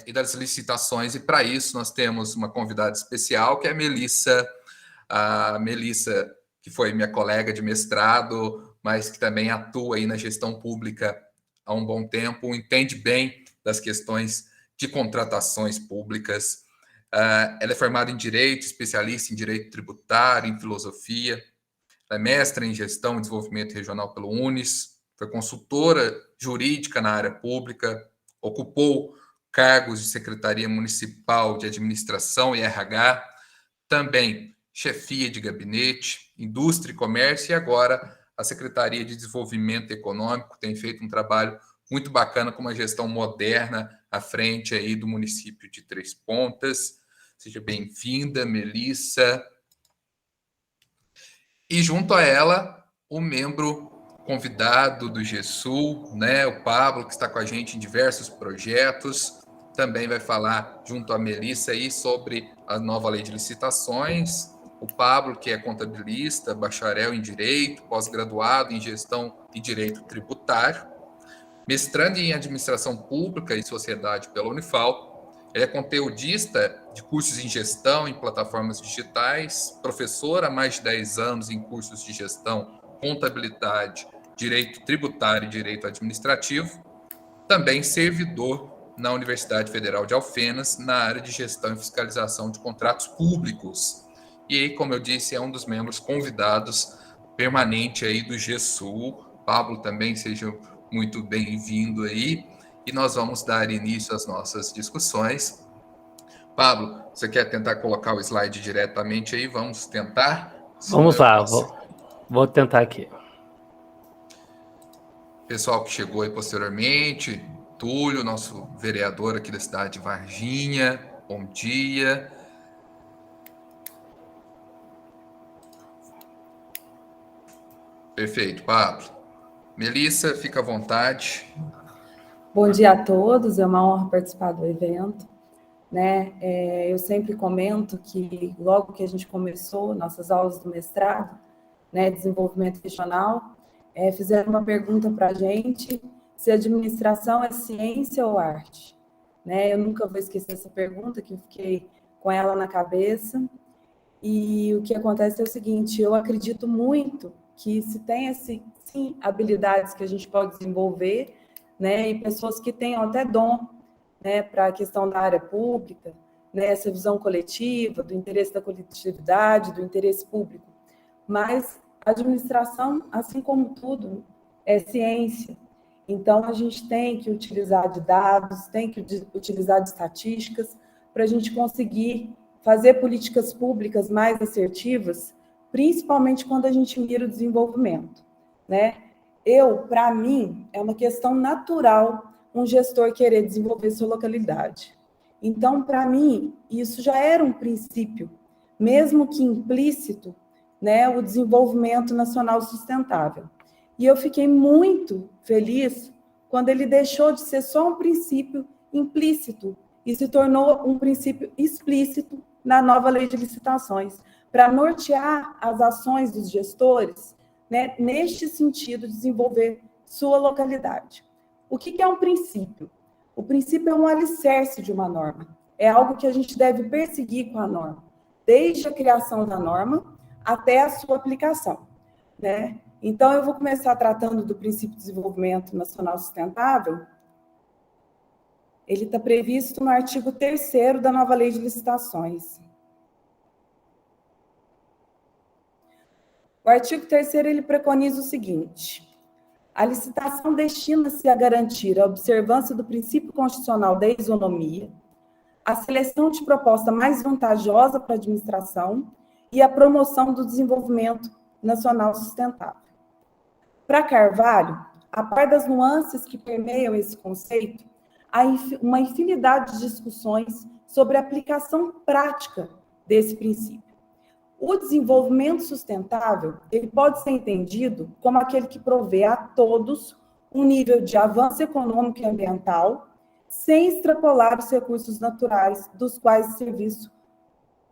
e das licitações, e para isso nós temos uma convidada especial, que é a Melissa, que foi minha colega de mestrado, mas que também atua aí na gestão pública há um bom tempo, entende bem das questões de contratações públicas. Ela é formada em Direito, especialista em Direito Tributário, em Filosofia, ela é mestra em Gestão e Desenvolvimento Regional pelo UNES, foi consultora jurídica na área pública, ocupou cargos de Secretaria Municipal de Administração e RH, também chefia de gabinete, indústria e comércio, e agora a Secretaria de Desenvolvimento Econômico tem feito um trabalho muito bacana com uma gestão moderna à frente aí do município de Três Pontas. Seja bem-vinda, Melissa. E junto a ela, o membro convidado do GESUL, né, o Pablo, que está com a gente em diversos projetos, também vai falar junto a Melissa aí sobre a nova lei de licitações. O Pablo, que é contabilista, bacharel em Direito, pós-graduado em Gestão e Direito Tributário, mestrando em Administração Pública e Sociedade pela Unifal. Ele é conteudista de cursos em gestão em plataformas digitais, professor há mais de 10 anos em cursos de gestão, contabilidade, direito tributário e direito administrativo, também servidor na Universidade Federal de Alfenas, na área de gestão e fiscalização de contratos públicos. E aí, como eu disse, é um dos membros convidados permanente aí do GESUL. Pablo também, seja muito bem-vindo aí. E nós vamos dar início às nossas discussões. Pablo, você quer tentar colocar o slide diretamente aí? Vamos tentar? Vamos lá, vou tentar aqui. Pessoal que chegou aí posteriormente, Túlio, nosso vereador aqui da cidade de Varginha, bom dia. Perfeito, Pablo. Melissa, fica à vontade. Bom dia a todos, é uma honra participar do evento. Né? Eu sempre comento que logo que a gente começou nossas aulas do mestrado, né, desenvolvimento regional, fizeram uma pergunta para a gente se administração é ciência ou arte. Né? Eu nunca vou esquecer essa pergunta, que eu fiquei com ela na cabeça. E o que acontece é o seguinte, eu acredito muito que se tem, sim, habilidades que a gente pode desenvolver, né, e pessoas que tenham até dom, né, para a questão da área pública, né, essa visão coletiva, do interesse da coletividade, do interesse público. Mas a administração, assim como tudo, é ciência. Então, a gente tem que utilizar de dados, tem que utilizar de estatísticas para a gente conseguir fazer políticas públicas mais assertivas, principalmente quando a gente mira o desenvolvimento. Né? Para mim, é uma questão natural um gestor querer desenvolver sua localidade. Então, para mim, isso já era um princípio, mesmo que implícito, né, o desenvolvimento nacional sustentável. E eu fiquei muito feliz quando ele deixou de ser só um princípio implícito e se tornou um princípio explícito na nova lei de licitações, para nortear as ações dos gestores, né, neste sentido, de desenvolver sua localidade. O que é um princípio? O princípio é um alicerce de uma norma. É algo que a gente deve perseguir com a norma, desde a criação da norma até a sua aplicação. Né? Então, eu vou começar tratando do princípio de desenvolvimento nacional sustentável. Ele está previsto no artigo 3º da nova lei de licitações. O artigo 3º, ele preconiza o seguinte: a licitação destina-se a garantir a observância do princípio constitucional da isonomia, a seleção de proposta mais vantajosa para a administração e a promoção do desenvolvimento nacional sustentável. Para Carvalho, a par das nuances que permeiam esse conceito, há uma infinidade de discussões sobre a aplicação prática desse princípio. O desenvolvimento sustentável, ele pode ser entendido como aquele que provê a todos um nível de avanço econômico e ambiental, sem extrapolar os recursos naturais dos quais o serviço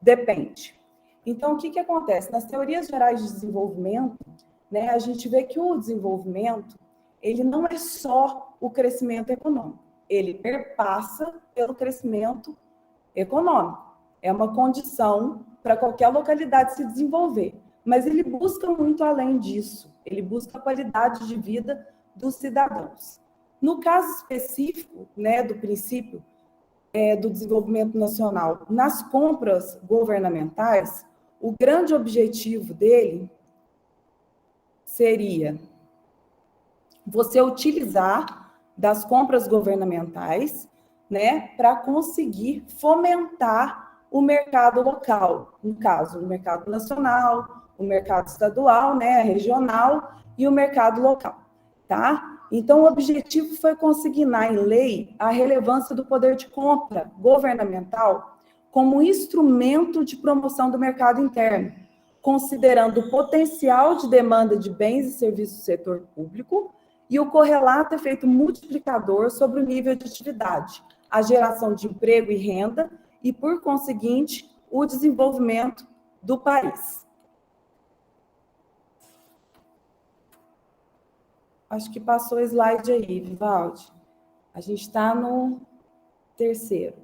depende. Então, o que acontece? Nas teorias gerais de desenvolvimento, né, a gente vê que o desenvolvimento, ele não é só o crescimento econômico, ele perpassa pelo crescimento econômico. É uma condição para qualquer localidade se desenvolver. Mas ele busca muito além disso. Ele busca a qualidade de vida dos cidadãos. No caso específico, né, do princípio do desenvolvimento nacional, nas compras governamentais, o grande objetivo dele seria você utilizar das compras governamentais, né, para conseguir fomentar o mercado local, no caso, o mercado nacional, o mercado estadual, né, regional e o mercado local, tá? Então, o objetivo foi consignar em lei a relevância do poder de compra governamental como instrumento de promoção do mercado interno, considerando o potencial de demanda de bens e serviços do setor público e o correlato efeito multiplicador sobre o nível de atividade, a geração de emprego e renda e, por conseguinte, o desenvolvimento do país. Acho que passou o slide aí, Vivaldi. A gente está no terceiro.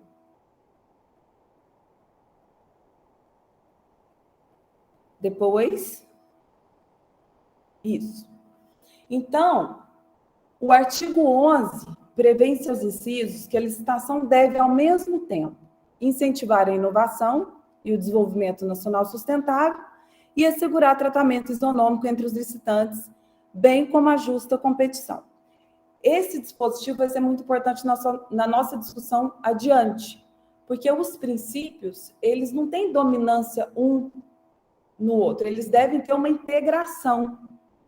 Depois, isso. Então, o artigo 11 prevê em seus incisos que a licitação deve, ao mesmo tempo, incentivar a inovação e o desenvolvimento nacional sustentável e assegurar tratamento isonômico entre os licitantes, bem como a justa competição. Esse dispositivo vai ser muito importante na nossa discussão adiante, porque os princípios, eles não têm dominância um no outro, eles devem ter uma integração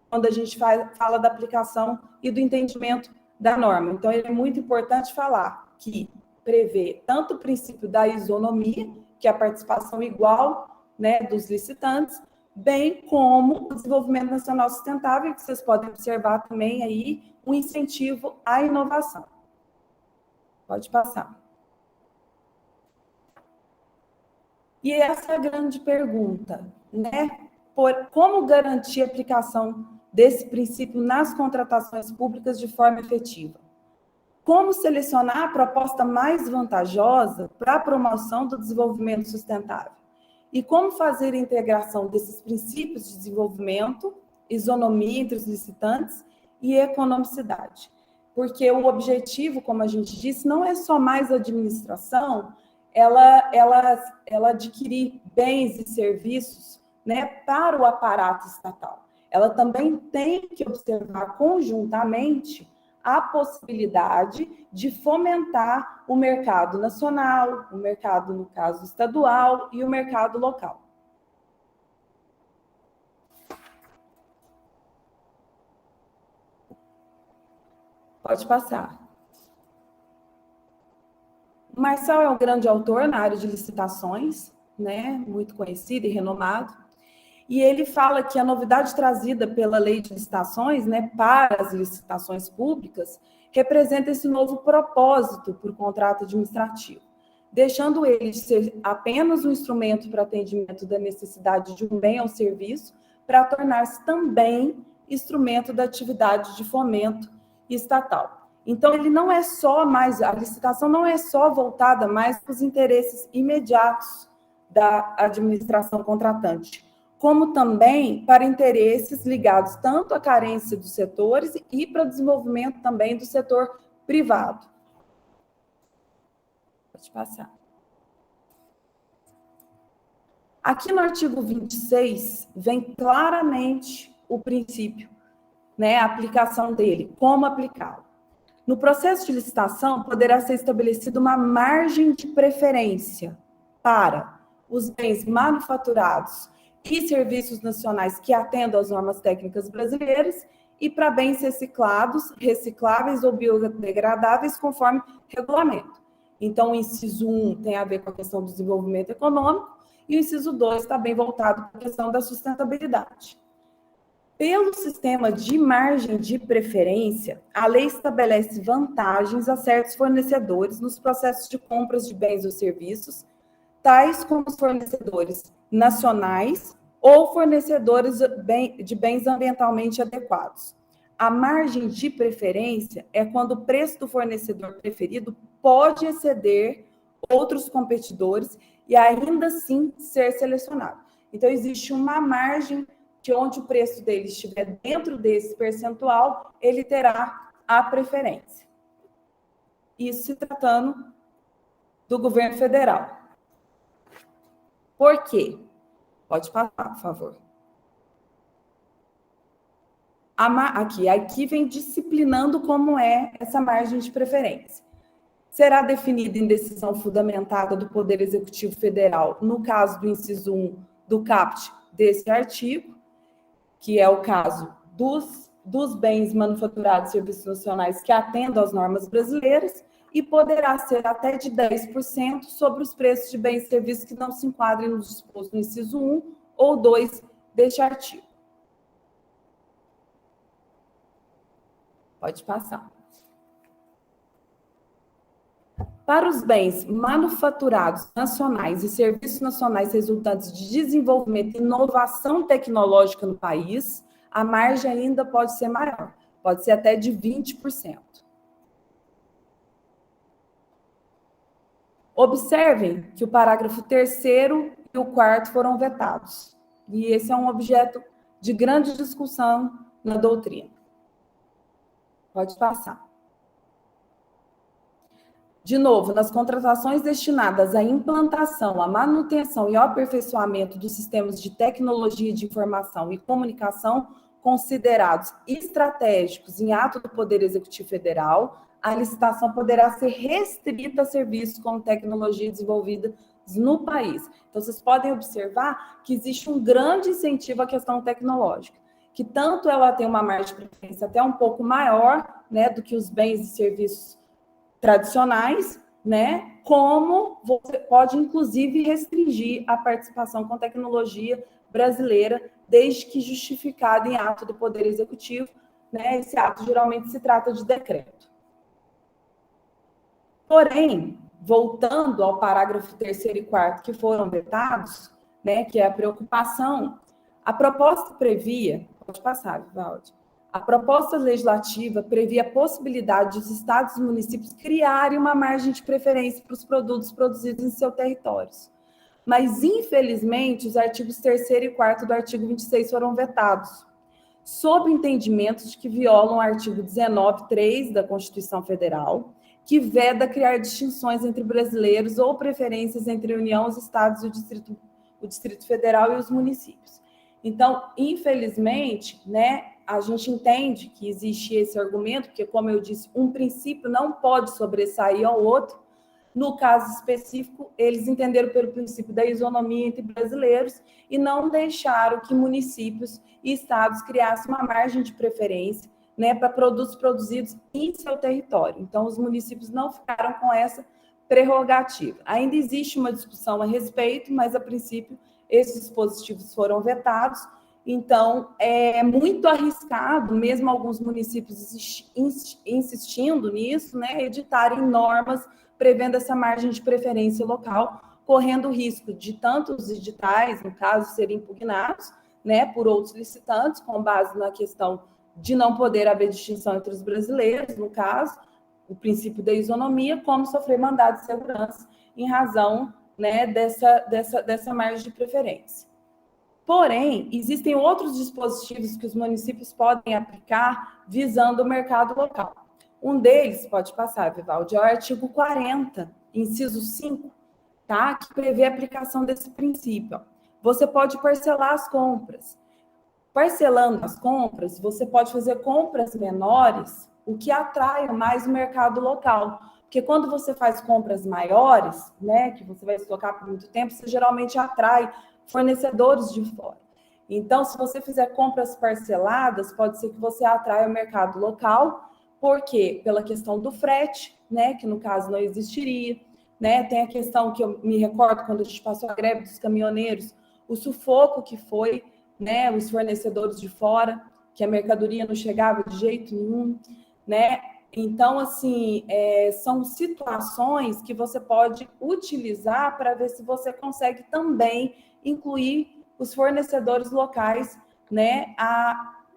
quando a gente fala da aplicação e do entendimento da norma. Então, é muito importante falar que prevê tanto o princípio da isonomia, que é a participação igual, né, dos licitantes, bem como o desenvolvimento nacional sustentável, que vocês podem observar também aí, um incentivo à inovação. Pode passar. E essa é a grande pergunta, né? Como garantir a aplicação desse princípio nas contratações públicas de forma efetiva? Como selecionar a proposta mais vantajosa para a promoção do desenvolvimento sustentável? E como fazer a integração desses princípios de desenvolvimento, isonomia entre os licitantes e economicidade? Porque o objetivo, como a gente disse, não é só mais administração, ela adquirir bens e serviços, né, para o aparato estatal. Ela também tem que observar conjuntamente a possibilidade de fomentar o mercado nacional, o mercado, no caso, estadual e o mercado local. Pode passar. O Marçal é um grande autor na área de licitações, né, muito conhecido e renomado, e ele fala que a novidade trazida pela lei de licitações, né, para as licitações públicas, representa esse novo propósito para o contrato administrativo, deixando ele de ser apenas um instrumento para atendimento da necessidade de um bem ou serviço, para tornar-se também instrumento da atividade de fomento estatal. Então, ele não é só mais, a licitação não é só voltada mais para os interesses imediatos da administração contratante, como também para interesses ligados tanto à carência dos setores e para o desenvolvimento também do setor privado. Pode passar. Aqui no artigo 26, vem claramente o princípio, né, a aplicação dele, como aplicá-lo. No processo de licitação, poderá ser estabelecida uma margem de preferência para os bens manufaturados e serviços nacionais que atendam às normas técnicas brasileiras e para bens reciclados, recicláveis ou biodegradáveis conforme regulamento. Então, o inciso 1 tem a ver com a questão do desenvolvimento econômico e o inciso 2 está bem voltado para a questão da sustentabilidade. Pelo sistema de margem de preferência, a lei estabelece vantagens a certos fornecedores nos processos de compras de bens ou serviços, tais como os fornecedores nacionais ou fornecedores de bens ambientalmente adequados, a margem de preferência é quando o preço do fornecedor preferido pode exceder outros competidores e ainda assim ser selecionado. Então, existe uma margem que onde o preço dele estiver dentro desse percentual, ele terá a preferência. Isso se tratando do governo federal. Por quê? Pode passar, por favor. Aqui vem disciplinando como é essa margem de preferência. Será definida em decisão fundamentada do Poder Executivo Federal, no caso do inciso 1 do caput desse artigo, que é o caso dos bens manufaturados e serviços nacionais que atendam às normas brasileiras, e poderá ser até de 10% sobre os preços de bens e serviços que não se enquadrem no disposto no inciso 1 ou 2 deste artigo. Pode passar. Para os bens manufaturados nacionais e serviços nacionais resultantes de desenvolvimento e inovação tecnológica no país, a margem ainda pode ser maior, pode ser até de 20%. Observem que o parágrafo 3º e o 4º foram vetados, e esse é um objeto de grande discussão na doutrina. Pode passar. De novo, nas contratações destinadas à implantação, à manutenção e ao aperfeiçoamento dos sistemas de tecnologia de informação e comunicação considerados estratégicos em ato do Poder Executivo Federal, a licitação poderá ser restrita a serviços com tecnologia desenvolvida no país. Então, vocês podem observar que existe um grande incentivo à questão tecnológica, que tanto ela tem uma margem de preferência até um pouco maior, né, do que os bens e serviços tradicionais, né? Como você pode, inclusive, restringir a participação com tecnologia brasileira, desde que justificada em ato do Poder Executivo, né? Esse ato geralmente se trata de decreto. Porém, voltando ao parágrafo 3º e 4º que foram vetados, né? Que é a preocupação, a proposta previa, pode passar, Vivaldi. A proposta legislativa previa a possibilidade dos estados e municípios criarem uma margem de preferência para os produtos produzidos em seus territórios. Mas, infelizmente, os artigos 3º e 4º do artigo 26 foram vetados, sob entendimento de que violam o artigo 19.3 da Constituição Federal, que veda criar distinções entre brasileiros ou preferências entre a União, os estados, o Distrito Federal e os municípios. Então, infelizmente, né, a gente entende que existe esse argumento, porque, como eu disse, um princípio não pode sobressair ao outro. No caso específico, eles entenderam pelo princípio da isonomia entre brasileiros e não deixaram que municípios e estados criassem uma margem de preferência, né, para produtos produzidos em seu território. Então, os municípios não ficaram com essa prerrogativa. Ainda existe uma discussão a respeito, mas, a princípio, esses dispositivos foram vetados. Então, é muito arriscado, mesmo alguns municípios insistindo nisso, né, editarem normas prevendo essa margem de preferência local, correndo o risco de tantos editais, no caso, serem impugnados, né, por outros licitantes, com base na questão de não poder haver distinção entre os brasileiros, no caso, o princípio da isonomia, como sofrer mandado de segurança em razão, né, dessa margem de preferência. Porém, existem outros dispositivos que os municípios podem aplicar visando o mercado local. Um deles, pode passar, Vivaldi, é o artigo 40, inciso 5, tá? Que prevê a aplicação desse princípio. Você pode parcelar as compras. Parcelando as compras, você pode fazer compras menores, o que atrai mais o mercado local. Porque quando você faz compras maiores, né, que você vai estocar por muito tempo, você geralmente atrai fornecedores de fora. Então, se você fizer compras parceladas, pode ser que você atraia o mercado local. Por quê? Pela questão do frete, né, que no caso não existiria, né? Tem a questão que eu me recordo quando a gente passou a greve dos caminhoneiros, o sufoco que foi, né, os fornecedores de fora, que a mercadoria não chegava de jeito nenhum, né? Então, assim, são situações que você pode utilizar para ver se você consegue também incluir os fornecedores locais, né,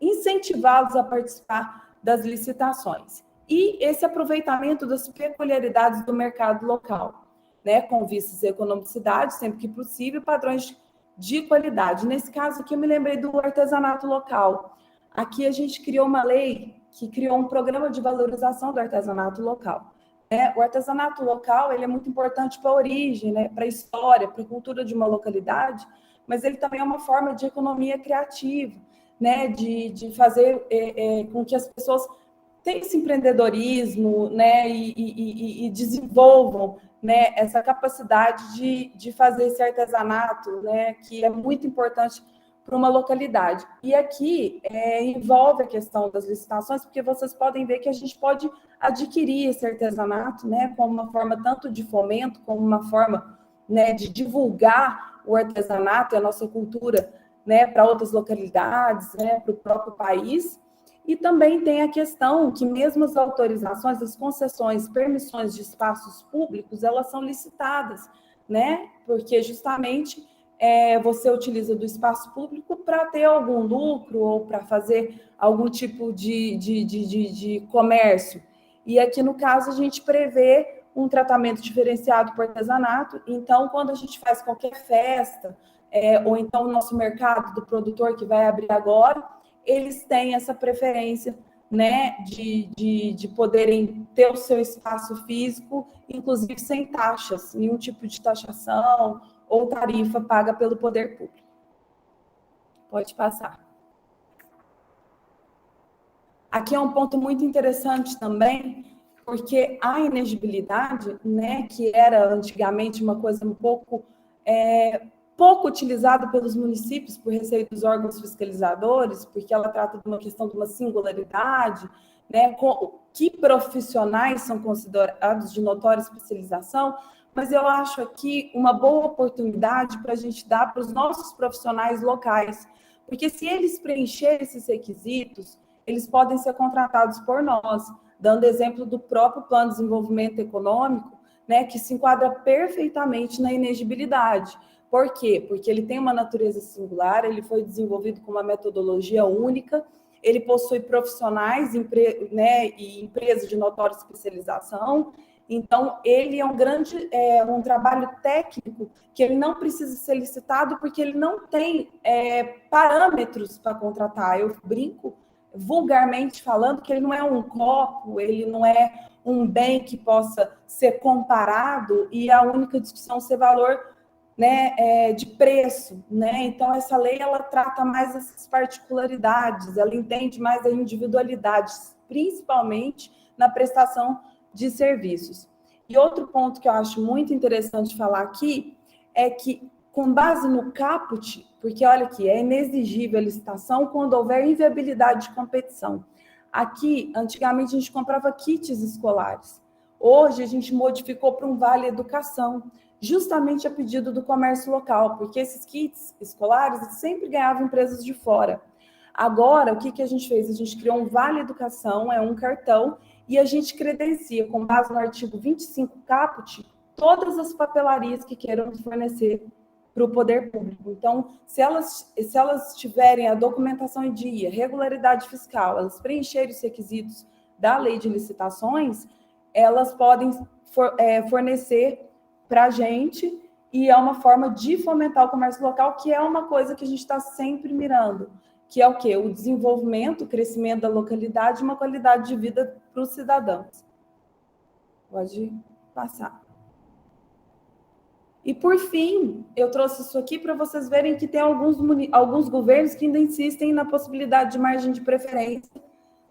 incentivá-los a participar das licitações. E esse aproveitamento das peculiaridades do mercado local, né, com vistas à economicidade, sempre que possível, padrões de qualidade. Nesse caso aqui, eu me lembrei do artesanato local. Aqui a gente criou uma lei que criou um programa de valorização do artesanato local. O artesanato local, ele é muito importante para a origem, né, para a história, para a cultura de uma localidade, mas ele também é uma forma de economia criativa, né, de fazer com que as pessoas tenham esse empreendedorismo, né, e desenvolvam, né, essa capacidade de fazer esse artesanato, né, que é muito importante para uma localidade. E aqui envolve a questão das licitações, porque vocês podem ver que a gente pode adquirir esse artesanato, né, como uma forma tanto de fomento, como uma forma, né, de divulgar o artesanato e a nossa cultura, né, para outras localidades, né, para o próprio país. E também tem a questão que mesmo as autorizações, as concessões, permissões de espaços públicos, elas são licitadas, né, porque justamente você utiliza do espaço público para ter algum lucro ou para fazer algum tipo de comércio. E aqui, no caso, a gente prevê um tratamento diferenciado para o artesanato. Então, quando a gente faz qualquer festa, ou então o nosso mercado do produtor que vai abrir agora, eles têm essa preferência, né, de poderem ter o seu espaço físico, inclusive sem taxas, nenhum tipo de taxação ou tarifa paga pelo poder público. Pode passar. Aqui é um ponto muito interessante também, porque a inegibilidade, né, que era antigamente uma coisa um pouco utilizada pelos municípios por receio dos órgãos fiscalizadores, porque ela trata de uma questão de uma singularidade, né, que profissionais são considerados de notória especialização, mas eu acho aqui uma boa oportunidade para a gente dar para os nossos profissionais locais, porque se eles preencherem esses requisitos, eles podem ser contratados por nós, dando exemplo do próprio Plano de Desenvolvimento Econômico, né, que se enquadra perfeitamente na inegibilidade. Por quê? Porque ele tem uma natureza singular, ele foi desenvolvido com uma metodologia única, ele possui profissionais e empresas de notória especialização. Então, ele é um trabalho técnico que ele não precisa ser licitado porque ele não tem parâmetros para contratar. Eu brinco, vulgarmente falando, que ele não é um copo, ele não é um bem que possa ser comparado e a única discussão ser valor, né, de preço, né? Então, essa lei, ela trata mais essas particularidades, ela entende mais a individualidade, principalmente na prestação de serviços. E outro ponto que eu acho muito interessante falar aqui é que, com base no caput, porque olha aqui, é inexigível a licitação quando houver inviabilidade de competição. Aqui, antigamente, a gente comprava kits escolares. Hoje, a gente modificou para um vale educação, justamente a pedido do comércio local, porque esses kits escolares sempre ganhavam empresas de fora. Agora, o que a gente fez? A gente criou um vale educação, é um cartão, e a gente credencia, com base no artigo 25 caput, todas as papelarias que queiram fornecer para o poder público. Então, se elas tiverem a documentação em dia, regularidade fiscal, elas preencherem os requisitos da lei de licitações, elas podem fornecer para a gente, e é uma forma de fomentar o comércio local, que é uma coisa que a gente está sempre mirando, que é o quê? O desenvolvimento, o crescimento da localidade e uma qualidade de vida para os cidadãos. Pode passar. E, por fim, eu trouxe isso aqui para vocês verem que tem alguns governos que ainda insistem na possibilidade de margem de preferência,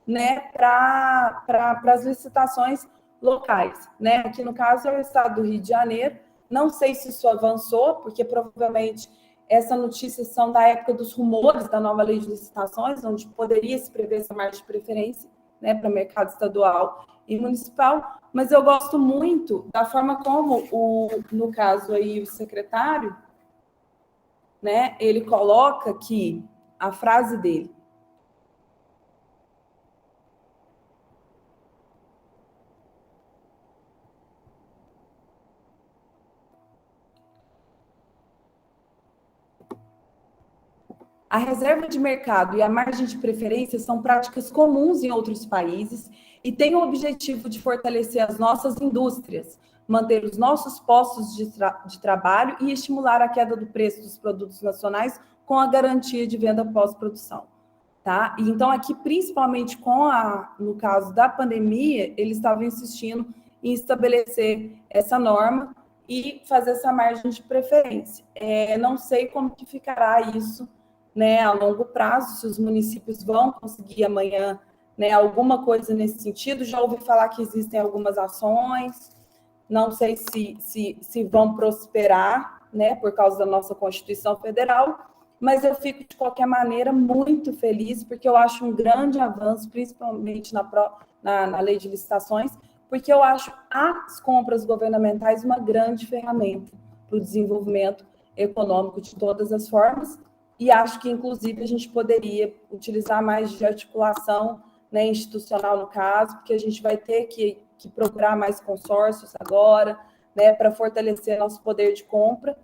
né, para as licitações locais, né? Aqui, no caso, é o estado do Rio de Janeiro. Não sei se isso avançou, porque provavelmente essa notícia são da época dos rumores da nova lei de licitações, onde poderia se prever essa margem de preferência, né, para mercado estadual e municipal, mas eu gosto muito da forma como, no caso aí, o secretário, né, ele coloca aqui a frase dele. A reserva de mercado e a margem de preferência são práticas comuns em outros países e têm o objetivo de fortalecer as nossas indústrias, manter os nossos postos de trabalho e estimular a queda do preço dos produtos nacionais com a garantia de venda pós-produção. Tá? E então, aqui, principalmente no caso da pandemia, eles estavam insistindo em estabelecer essa norma e fazer essa margem de preferência. Não sei como que ficará isso, né, a longo prazo, se os municípios vão conseguir amanhã, né, alguma coisa nesse sentido. Já ouvi falar que existem algumas ações, não sei se vão prosperar, né, por causa da nossa Constituição Federal, mas eu fico, de qualquer maneira, muito feliz, porque eu acho um grande avanço, principalmente na lei de licitações, porque eu acho as compras governamentais uma grande ferramenta para o desenvolvimento econômico de todas as formas, e acho que, inclusive, a gente poderia utilizar mais de articulação, né, institucional, no caso, porque a gente vai ter que procurar mais consórcios agora, né, para fortalecer nosso poder de compra,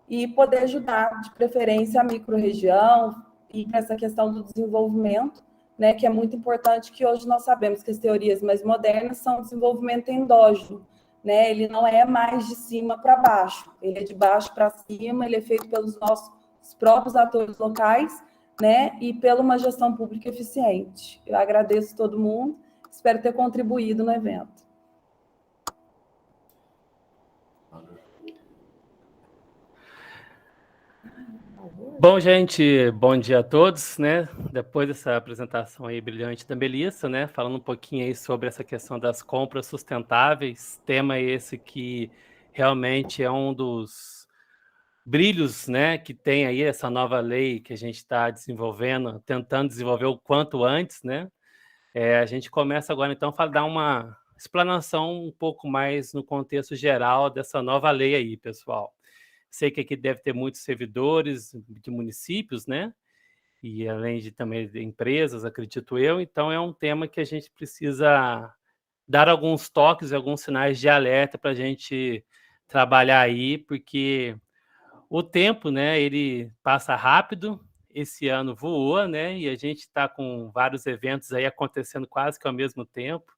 e poder ajudar, de preferência, a micro-região e para essa questão do desenvolvimento, né, que é muito importante, que hoje nós sabemos que as teorias mais modernas são o desenvolvimento endógeno, né, ele não é mais de cima para baixo, ele é de baixo para cima, ele é feito pelos nossos próprios atores locais, né, e pela uma gestão pública eficiente. Eu agradeço todo mundo, espero ter contribuído no evento. Bom, gente, bom dia a todos, né? Depois dessa apresentação aí brilhante da Melissa, né? Falando um pouquinho aí sobre essa questão das compras sustentáveis, tema esse que realmente é um dos brilhos, né? Que tem aí essa nova lei que a gente está desenvolvendo, tentando desenvolver o quanto antes, né? A gente começa agora, então, a dar uma explanação um pouco mais no contexto geral dessa nova lei aí, pessoal. Sei que aqui deve ter muitos servidores de municípios, né? E além de também de empresas, acredito eu. Então, é um tema que a gente precisa dar alguns toques, alguns sinais de alerta para a gente trabalhar aí, porque o tempo, né, ele passa rápido. Esse ano voou, né? E a gente está com vários eventos aí acontecendo quase que ao mesmo tempo.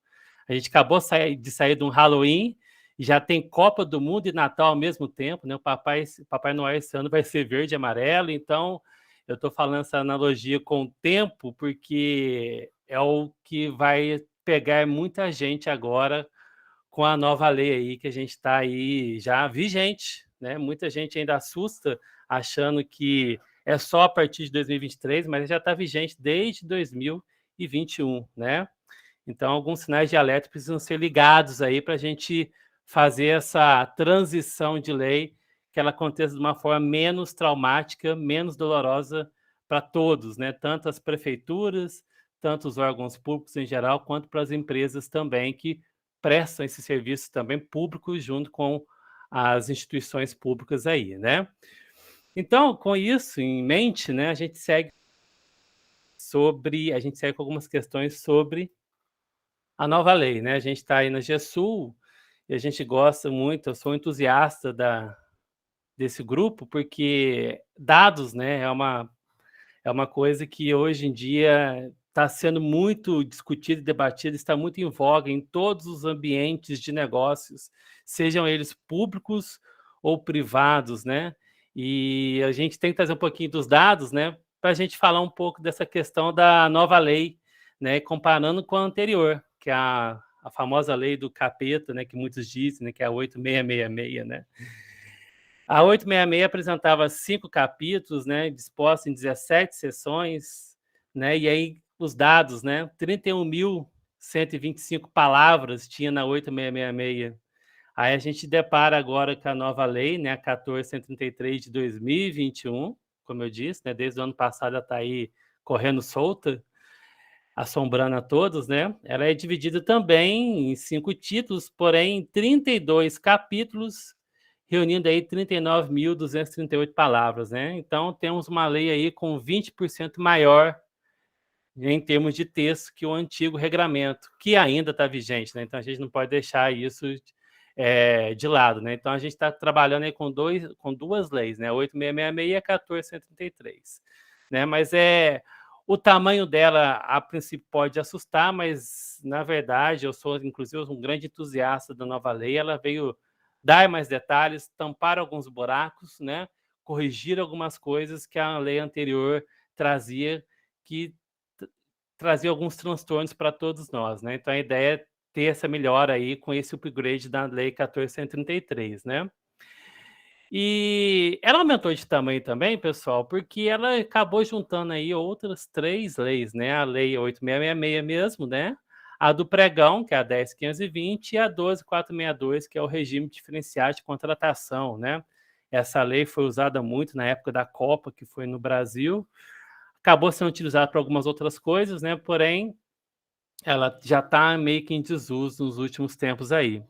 A gente acabou de sair de um Halloween, já tem Copa do Mundo e Natal ao mesmo tempo, né? O Papai Noel esse ano vai ser verde e amarelo, então eu estou falando essa analogia com o tempo, porque é o que vai pegar muita gente agora com a nova lei aí, que a gente está aí já vigente, né? Muita gente ainda assusta, achando que é só a partir de 2023, mas já está vigente desde 2021, né? Então, alguns sinais de alerta precisam ser ligados aí para a gente fazer essa transição de lei, que ela aconteça de uma forma menos traumática, menos dolorosa para todos, né? Tanto as prefeituras, tanto os órgãos públicos em geral, quanto para as empresas também que prestam esse serviço também público junto com as instituições públicas aí, né? Então, com isso em mente, né, a gente segue com algumas questões sobre a nova lei, né? A gente está aí na GESUL e a gente gosta muito, eu sou entusiasta desse grupo, porque dados, né, é uma coisa que hoje em dia está sendo muito discutida e debatida, está muito em voga em todos os ambientes de negócios, sejam eles públicos ou privados, né? E a gente tem que trazer um pouquinho dos dados, né, para a gente falar um pouco dessa questão da nova lei, né, comparando com a anterior, que é a famosa lei do capeta, né, que muitos dizem, né, que é a 8666, né? A 866 apresentava 5 capítulos, né, dispostos em 17 sessões, né, e aí os dados, né, 31.125 palavras tinha na 8666. Aí a gente depara agora com a nova lei, né, a 1433 de 2021, como eu disse, né, desde o ano passado ela está aí correndo solta, assombrando a todos, né? Ela é dividida também em 5 títulos, porém em 32 capítulos, reunindo aí 39.238 palavras, né? Então temos uma lei aí com 20% maior em termos de texto que o antigo regramento, que ainda está vigente, né? Então a gente não pode deixar isso de lado, né? Então a gente está trabalhando aí com duas leis, né? A 8666 e a 1433. né? Mas o tamanho dela, a princípio, pode assustar, mas, na verdade, eu sou, inclusive, um grande entusiasta da nova lei. Ela veio dar mais detalhes, tampar alguns buracos, né? Corrigir algumas coisas que a lei anterior trazia, que trazia alguns transtornos para todos nós, né? Então, a ideia é ter essa melhora aí com esse upgrade da Lei 14.133, né? E ela aumentou de tamanho também, pessoal, porque ela acabou juntando aí outras 3 leis, né? A Lei 8.666 mesmo, né? A do pregão, que é a 10.520, e a 12.462, que é o regime diferenciado de contratação, né? Essa lei foi usada muito na época da Copa, que foi no Brasil. Acabou sendo utilizada para algumas outras coisas, né? Porém, ela já está meio que em desuso nos últimos tempos aí.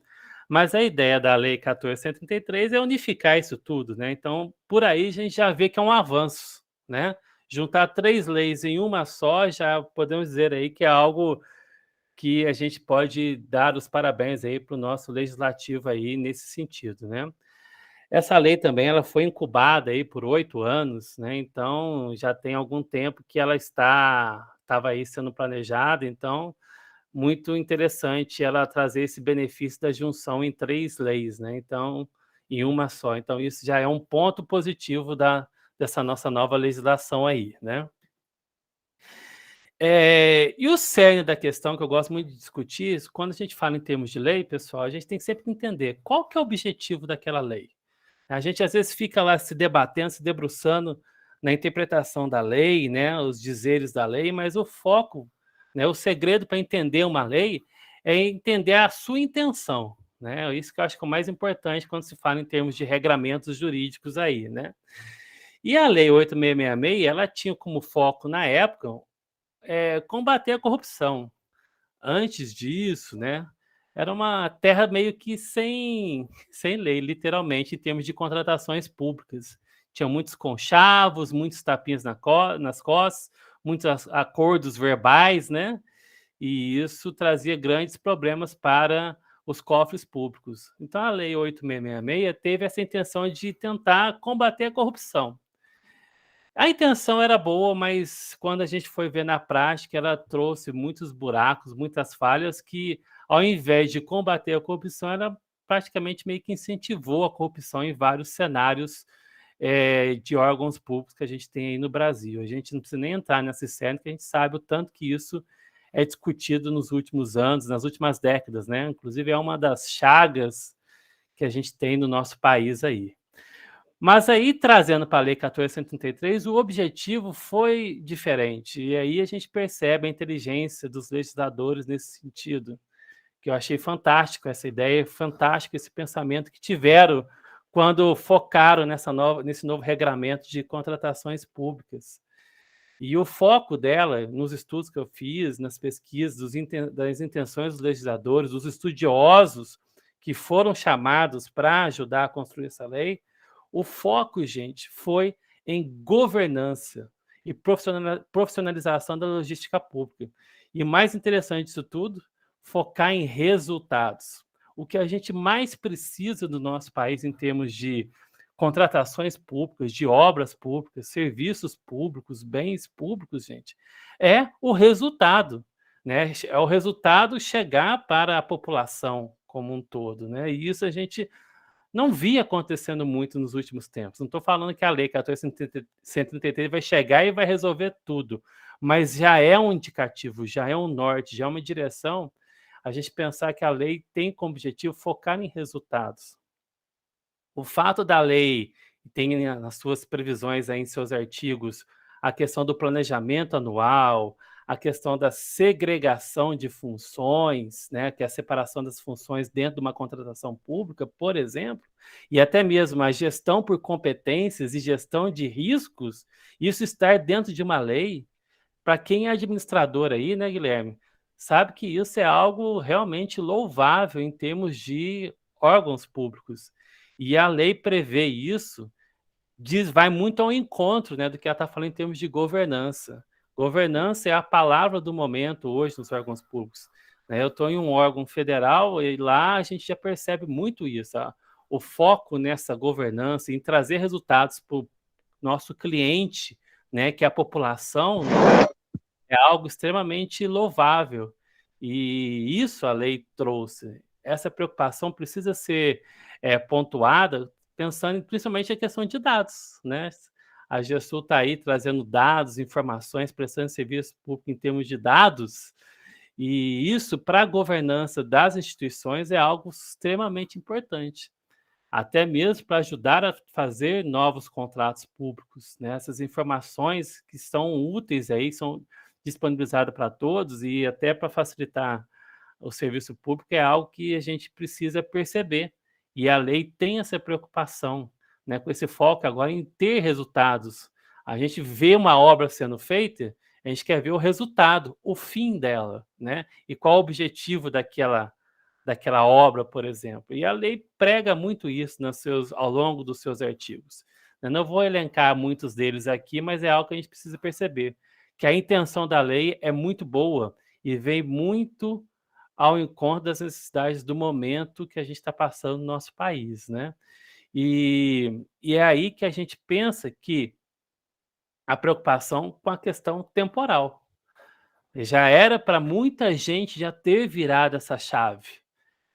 Mas a ideia da Lei 14.133 é unificar isso tudo, né? Então, por aí a gente já vê que é um avanço, né? Juntar 3 leis em uma só, já podemos dizer aí que é algo que a gente pode dar os parabéns aí para o nosso legislativo aí nesse sentido, né? Essa lei também ela foi incubada aí por 8 anos, né? Então já tem algum tempo que ela estava aí sendo planejada, então muito interessante ela trazer esse benefício da junção em 3 leis, né? Então, em uma só. Então, isso já é um ponto positivo dessa nossa nova legislação aí, né? E o cerne da questão, que eu gosto muito de discutir, quando a gente fala em termos de lei, pessoal, a gente tem que sempre entender qual que é o objetivo daquela lei. A gente, às vezes, fica lá se debatendo, se debruçando na interpretação da lei, né, os dizeres da lei, mas o foco, né, o segredo para entender uma lei é entender a sua intenção, né? Isso que eu acho que é o mais importante quando se fala em termos de regramentos jurídicos aí, né? E a Lei 8.666, ela tinha como foco, na época, combater a corrupção. Antes disso, né, era uma terra meio que sem lei, literalmente, em termos de contratações públicas. Tinha muitos conchavos, muitos tapinhas nas costas, muitos acordos verbais, né? E isso trazia grandes problemas para os cofres públicos. Então, a Lei 8.666 teve essa intenção de tentar combater a corrupção. A intenção era boa, mas quando a gente foi ver na prática, ela trouxe muitos buracos, muitas falhas que, ao invés de combater a corrupção, ela praticamente meio que incentivou a corrupção em vários cenários de órgãos públicos que a gente tem aí no Brasil. A gente não precisa nem entrar nessa cena, que a gente sabe o tanto que isso é discutido nos últimos anos, nas últimas décadas, né? Inclusive, é uma das chagas que a gente tem no nosso país aí. Mas aí, trazendo para a Lei 14.133, o objetivo foi diferente. E aí a gente percebe a inteligência dos legisladores nesse sentido, que eu achei fantástico essa ideia, fantástico esse pensamento que tiveram quando focaram nesse novo regramento de contratações públicas. E o foco dela, nos estudos que eu fiz, nas pesquisas, das intenções dos legisladores, dos estudiosos que foram chamados para ajudar a construir essa lei, o foco, gente, foi em governança e profissionalização da logística pública. E mais interessante disso tudo, focar em resultados. O que a gente mais precisa do nosso país em termos de contratações públicas, de obras públicas, serviços públicos, bens públicos, gente, é o resultado, né? É o resultado chegar para a população como um todo, né? E isso a gente não via acontecendo muito nos últimos tempos. Não estou falando que a Lei 14.133 vai chegar e vai resolver tudo, mas já é um indicativo, já é um norte, já é uma direção a gente pensar que a lei tem como objetivo focar em resultados. O fato da lei tem nas suas previsões, aí, em seus artigos, a questão do planejamento anual, a questão da segregação de funções, né, que é a separação das funções dentro de uma contratação pública, por exemplo, e até mesmo a gestão por competências e gestão de riscos, isso estar dentro de uma lei, para quem é administrador aí, né, Guilherme, sabe que isso é algo realmente louvável em termos de órgãos públicos. E a lei prevê isso, vai muito ao encontro, né, do que ela está falando em termos de governança. Governança é a palavra do momento hoje nos órgãos públicos, né? Eu estou em um órgão federal e lá a gente já percebe muito isso, o foco nessa governança, em trazer resultados para o nosso cliente, né, que a população é algo extremamente louvável. E isso a lei trouxe. Essa preocupação precisa ser pontuada, pensando principalmente a questão de dados, né? A GESUL está aí trazendo dados, informações, prestando serviço público em termos de dados, e isso, para a governança das instituições, é algo extremamente importante, até mesmo para ajudar a fazer novos contratos públicos, né? Essas informações que são úteis aí, são disponibilizadas para todos e até para facilitar o serviço público, é algo que a gente precisa perceber. E a lei tem essa preocupação, né, com esse foco agora em ter resultados. A gente vê uma obra sendo feita, a gente quer ver o resultado, o fim dela, né? E qual o objetivo daquela obra, por exemplo. E a lei prega muito isso ao longo dos seus artigos. Eu não vou elencar muitos deles aqui, mas é algo que a gente precisa perceber, que a intenção da lei é muito boa e vem muito ao encontro das necessidades do momento que a gente está passando no nosso país, né? E é aí que a gente pensa que a preocupação com a questão temporal. Já era para muita gente já ter virado essa chave.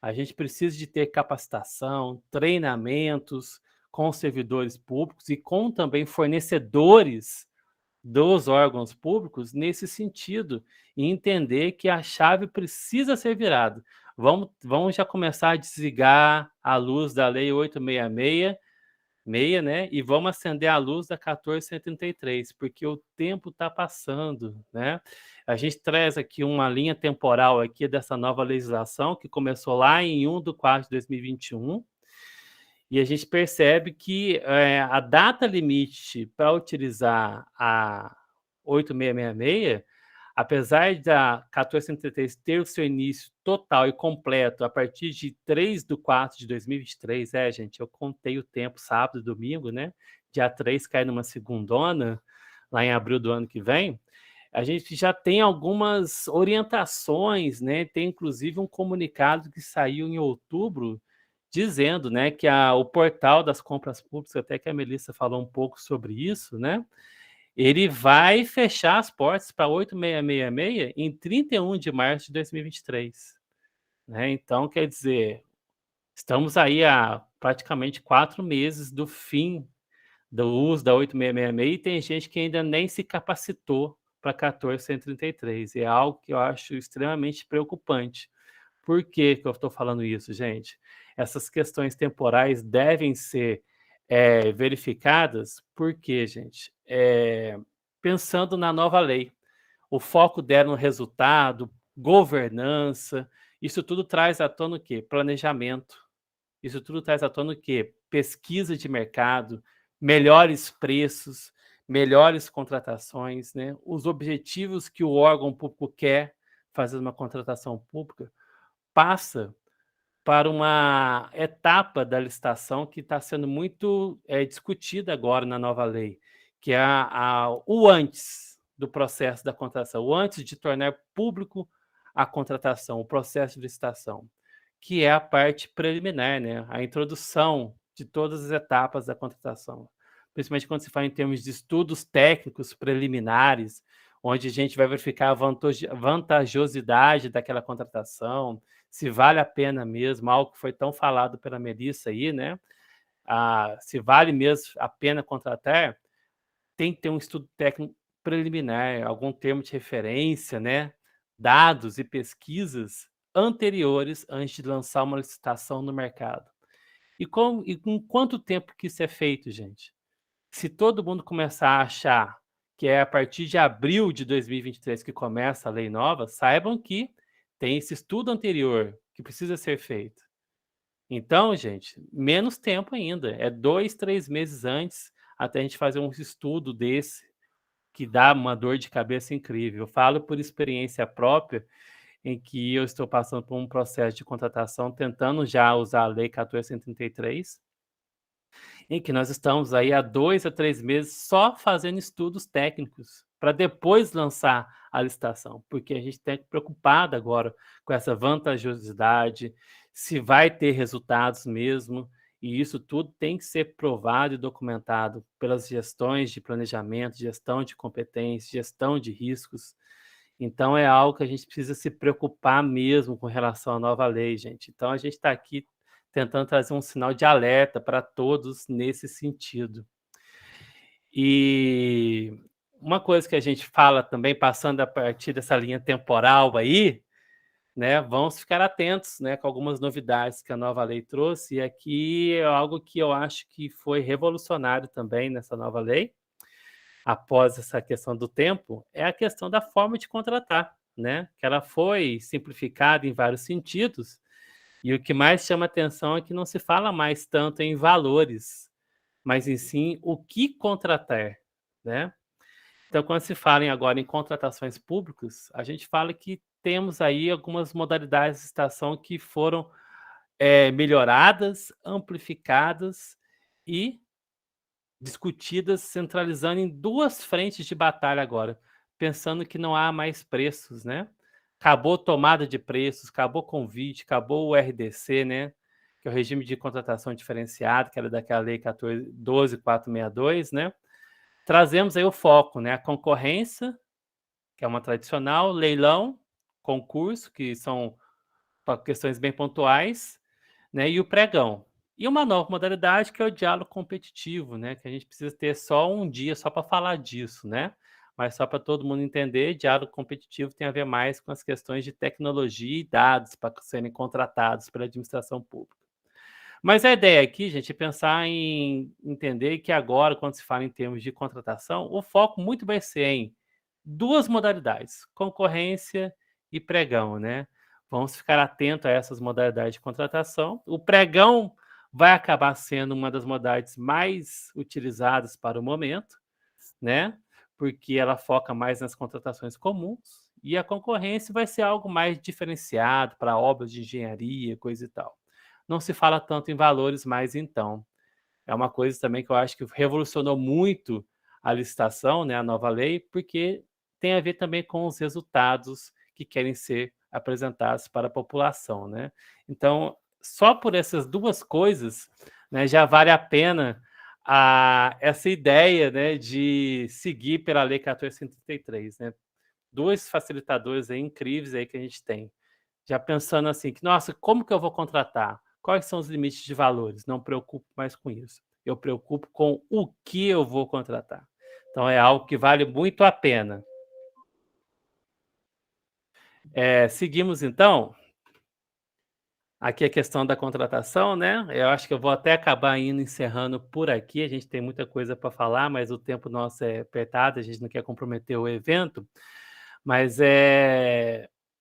A gente precisa de ter capacitação, treinamentos com servidores públicos e com também fornecedores dos órgãos públicos nesse sentido, e entender que a chave precisa ser virada. Vamos já começar a desligar a luz da Lei 866, né? E vamos acender a luz da 1433, porque o tempo está passando, né? A gente traz aqui uma linha temporal aqui dessa nova legislação que começou lá em 1 de 4 de 2021, e a gente percebe que a data limite para utilizar a 8666, apesar da 1433 ter o seu início total e completo a partir de 3 de 4 de 2023, gente, eu contei o tempo, sábado e domingo, né? Dia 3 cai numa segundona, lá em abril do ano que vem, a gente já tem algumas orientações, né? Tem inclusive um comunicado que saiu em outubro, dizendo, né, que o portal das compras públicas, até que a Melissa falou um pouco sobre isso, né? Ele vai fechar as portas para 8666 em 31 de março de 2023. Né? Então, quer dizer, estamos aí há praticamente 4 meses do fim do uso da 8666 e tem gente que ainda nem se capacitou para 1433. É algo que eu acho extremamente preocupante. Por que eu estou falando isso, gente? Essas questões temporais devem ser verificadas, porque, gente, pensando na nova lei, o foco dela no resultado, governança, isso tudo traz à tona o quê? Planejamento. Isso tudo traz à tona o quê? Pesquisa de mercado, melhores preços, melhores contratações, né? Os objetivos que o órgão público quer fazer uma contratação pública passa para uma etapa da licitação que está sendo muito discutida agora na nova lei, que é o antes do processo da contratação, o antes de tornar público a contratação, o processo de licitação, que é a parte preliminar, né? A introdução de todas as etapas da contratação, principalmente quando se fala em termos de estudos técnicos preliminares, onde a gente vai verificar a vantajosidade daquela contratação, se vale a pena mesmo, algo que foi tão falado pela Melissa aí, né? Se vale mesmo a pena contratar, tem que ter um estudo técnico preliminar, algum termo de referência, né? Dados e pesquisas anteriores antes de lançar uma licitação no mercado. E com quanto tempo que isso é feito, gente? Se todo mundo começar a achar que é a partir de abril de 2023 que começa a lei nova, saibam que tem esse estudo anterior que precisa ser feito. Então, gente, menos tempo ainda. É 2, 3 meses antes até a gente fazer um estudo desse, que dá uma dor de cabeça incrível. Eu falo por experiência própria, em que eu estou passando por um processo de contratação, tentando já usar a Lei 1433, em que nós estamos aí há 2 a 3 meses só fazendo estudos técnicos para depois lançar a licitação, porque a gente tem que preocupado agora com essa vantajosidade, se vai ter resultados mesmo, E isso tudo tem que ser provado e documentado pelas gestões de planejamento, gestão de competência, gestão de riscos. Então é algo que a gente precisa se preocupar mesmo com relação à nova lei, gente. Então a gente está aqui tentando trazer um sinal de alerta para todos nesse sentido. E uma coisa que a gente fala também, passando a partir dessa linha temporal aí, né, vamos ficar atentos, né, com algumas novidades que a nova lei trouxe, e aqui é algo que eu acho que foi revolucionário também nessa nova lei, após essa questão do tempo, é a questão da forma de contratar, né, que ela foi simplificada em vários sentidos, e o que mais chama atenção é que não se fala mais tanto em valores, mas em sim o que contratar, né? Então, quando se fala agora em contratações públicas, a gente fala que temos aí algumas modalidades de licitação que foram melhoradas, amplificadas e discutidas, centralizando em duas frentes de batalha agora, pensando que não há mais preços, né? Acabou tomada de preços, acabou convite, acabou o RDC, né? Que é o regime de contratação diferenciado, que era daquela lei 12.462, né? Trazemos aí o foco, né? A concorrência, que é uma tradicional, leilão, concurso, que são questões bem pontuais, né? E o pregão. E uma nova modalidade que é o diálogo competitivo, né? Que a gente precisa ter só um dia só para falar disso, né? Mas só para todo mundo entender, diálogo competitivo tem a ver mais com as questões de tecnologia e dados para serem contratados pela administração pública. Mas a ideia aqui, gente, é pensar em entender que agora, quando se fala em termos de contratação, o foco muito vai ser em duas modalidades, concorrência e pregão, né? Vamos ficar atento a essas modalidades de contratação. O pregão vai acabar sendo uma das modalidades mais utilizadas para o momento, né? Porque ela foca mais nas contratações comuns, e a concorrência vai ser algo mais diferenciado para obras de engenharia, coisa e tal. Não se fala tanto em valores mais então. É uma coisa também que eu acho que revolucionou muito a licitação, né, a nova lei, porque tem a ver também com os resultados que querem ser apresentados para a população, né? Então, só por essas duas coisas, né, já vale a pena essa ideia, né, de seguir pela Lei 1433, né? Dois facilitadores aí incríveis aí que a gente tem. Já pensando assim, que, nossa, como que eu vou contratar? Quais são os limites de valores? Não preocupo mais com isso. Eu preocupo com o que eu vou contratar. Então, é algo que vale muito a pena. Seguimos, então. Aqui a questão da contratação, né? Eu acho que eu vou até acabar encerrando por aqui. A gente tem muita coisa para falar, mas o tempo nosso é apertado, a gente não quer comprometer o evento. Mas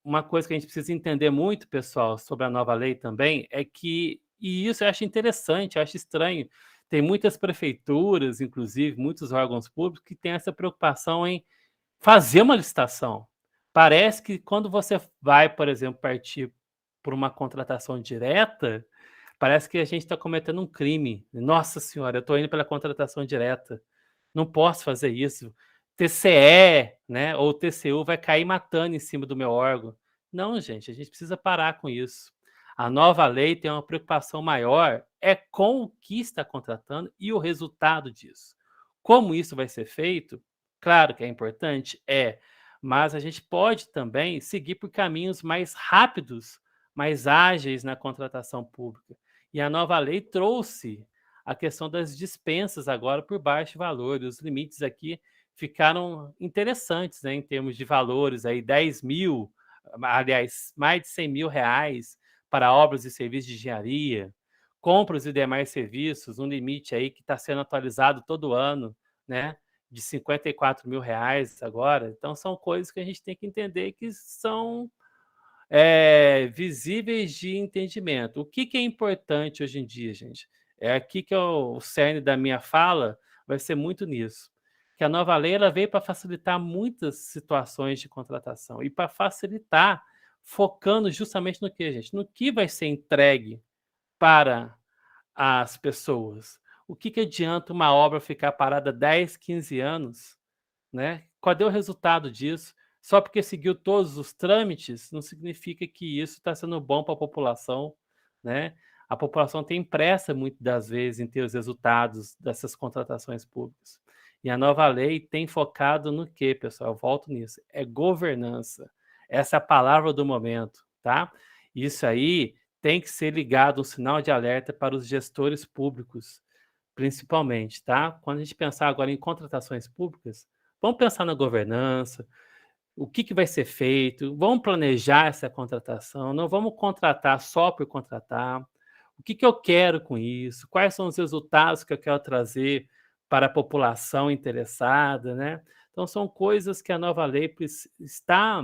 uma coisa que a gente precisa entender muito, pessoal, sobre a nova lei também, é que, e isso eu acho interessante, eu acho estranho, tem muitas prefeituras, inclusive, muitos órgãos públicos, que têm essa preocupação em fazer uma licitação. Parece que quando você vai, por exemplo, partir por uma contratação direta, parece que a gente está cometendo um crime. Nossa Senhora, eu estou indo pela contratação direta. Não posso fazer isso. TCE, né, ou TCU vai cair matando em cima do meu órgão. Não, gente, a gente precisa parar com isso. A nova lei tem uma preocupação maior com o que está contratando e o resultado disso. Como isso vai ser feito? Claro que é importante, mas a gente pode também seguir por caminhos mais rápidos, mais ágeis na contratação pública. E a nova lei trouxe a questão das dispensas agora por baixo valor. Os limites aqui ficaram interessantes, né, em termos de valores, aí 10 mil, aliás, mais de 100 mil reais para obras e serviços de engenharia, compras e demais serviços, um limite aí que está sendo atualizado todo ano, né, de 54 mil reais agora. Então, são coisas que a gente tem que entender que são visíveis de entendimento. O que é importante hoje em dia, gente? É aqui que o cerne da minha fala vai ser muito nisso. Que a nova lei ela veio para facilitar muitas situações de contratação e para facilitar, focando justamente no que, gente? No que vai ser entregue para as pessoas. O que adianta uma obra ficar parada 10, 15 anos, né? Cadê o resultado disso? Só porque seguiu todos os trâmites, não significa que isso está sendo bom para a população, né? A população tem pressa, muitas das vezes, em ter os resultados dessas contratações públicas. E a nova lei tem focado no quê, pessoal? Eu volto nisso. É governança. Essa é a palavra do momento, tá? Isso aí tem que ser ligado um sinal de alerta para os gestores públicos, principalmente, tá? Quando a gente pensar agora em contratações públicas, vamos pensar na governança, o que vai ser feito, vamos planejar essa contratação, não vamos contratar só por contratar. O que eu quero com isso? Quais são os resultados que eu quero trazer para a população interessada, né? Então, são coisas que a nova lei está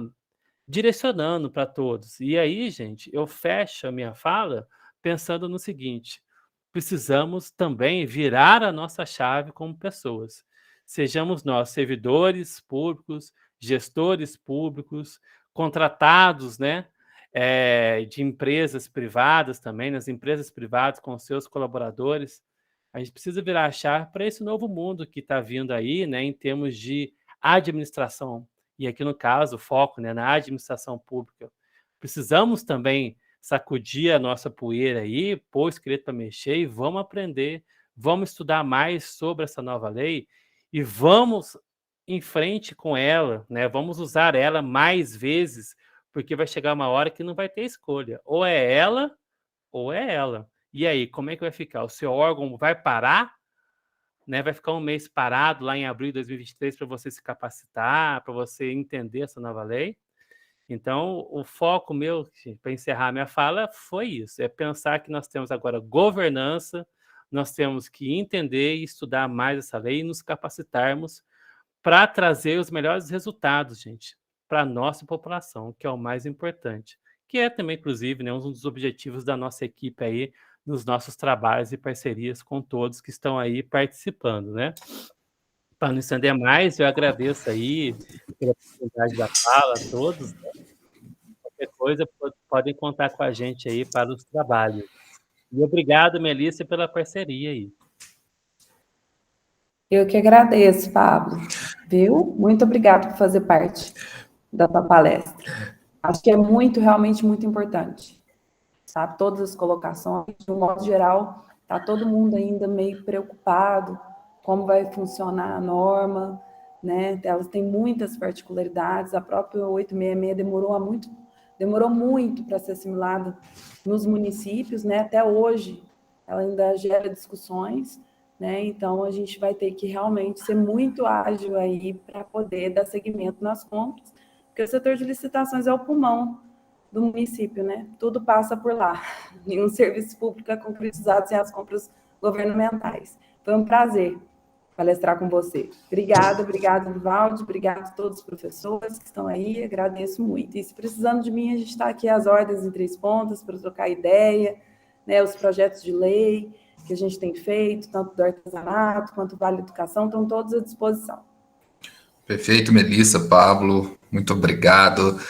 direcionando para todos. E aí, gente, eu fecho a minha fala pensando no seguinte: precisamos também virar a nossa chave como pessoas. Sejamos nós servidores públicos, gestores públicos, contratados, né, de empresas privadas também, nas empresas privadas com seus colaboradores. A gente precisa virar a chave para esse novo mundo que está vindo aí, né, em termos de administração. E aqui, no caso, o foco, né, na administração pública. Precisamos também sacudir a nossa poeira aí, pôr o esqueleto para mexer e vamos aprender, vamos estudar mais sobre essa nova lei e vamos em frente com ela, né? Vamos usar ela mais vezes, porque vai chegar uma hora que não vai ter escolha. Ou é ela, ou é ela. E aí, como é que vai ficar? O seu órgão vai parar, né? Vai ficar um mês parado lá em abril de 2023 para você se capacitar, para você entender essa nova lei? Então, o foco meu, para encerrar minha fala, foi isso: é pensar que nós temos agora governança, nós temos que entender e estudar mais essa lei e nos capacitarmos para trazer os melhores resultados, gente, para a nossa população, que é o mais importante, que é também, inclusive, né, um dos objetivos da nossa equipe aí, nos nossos trabalhos e parcerias com todos que estão aí participando, né? Para não estender mais, eu agradeço aí pela oportunidade da fala a todos. Qualquer coisa, podem contar com a gente aí para os trabalhos. E obrigado, Melissa, pela parceria aí. Eu que agradeço, Pablo. Viu? Muito obrigado por fazer parte da tua palestra. Acho que é realmente muito importante. Sabe? Todas as colocações, de um modo geral, está todo mundo ainda meio preocupado como vai funcionar a norma, né? Ela tem muitas particularidades. A própria 866 demorou muito para ser assimilada nos municípios, né? Até hoje ela ainda gera discussões, né? Então a gente vai ter que realmente ser muito ágil aí para poder dar seguimento nas compras, porque o setor de licitações é o pulmão do município, né? Tudo passa por lá. Nenhum serviço público é concretizado sem as compras governamentais. Foi um prazer palestrar com você. Obrigada, Vivaldi, obrigado a todos os professores que estão aí, agradeço muito. E se precisando de mim, a gente está aqui às ordens em Três Pontas para trocar ideia, né? Os projetos de lei que a gente tem feito, tanto do artesanato quanto do Vale Educação, estão todos à disposição. Perfeito, Melissa, Pablo, muito obrigado.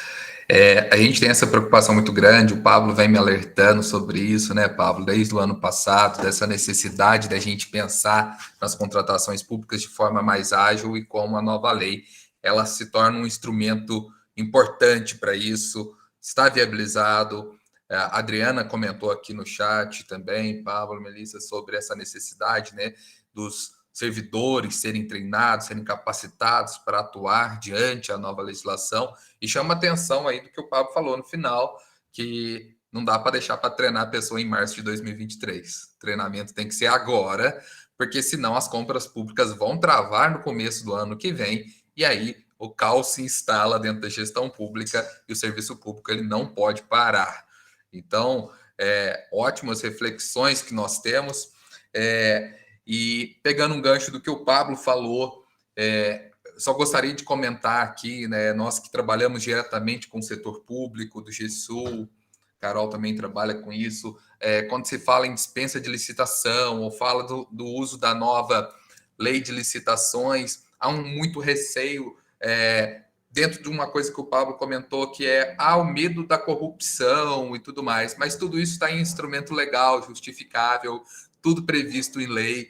A gente tem essa preocupação muito grande, o Pablo vem me alertando sobre isso, né, Pablo, desde o ano passado, dessa necessidade da gente pensar nas contratações públicas de forma mais ágil e como a nova lei, ela se torna um instrumento importante para isso, está viabilizado. A Adriana comentou aqui no chat também, Pablo, Melissa, sobre essa necessidade, né, dos servidores serem treinados, serem capacitados para atuar diante a nova legislação, e chama atenção aí do que o Pablo falou no final, que não dá para deixar para treinar a pessoa em março de 2023. O treinamento tem que ser agora, porque senão as compras públicas vão travar no começo do ano que vem, e aí o caos se instala dentro da gestão pública e o serviço público ele não pode parar. Então, ótimas reflexões que nós temos. E pegando um gancho do que o Pablo falou, só gostaria de comentar aqui, né, nós que trabalhamos diretamente com o setor público do GESUL, Carol também trabalha com isso, quando se fala em dispensa de licitação ou fala do uso da nova lei de licitações, há muito receio dentro de uma coisa que o Pablo comentou, que é o medo da corrupção e tudo mais, mas tudo isso está em instrumento legal, justificável, tudo previsto em lei.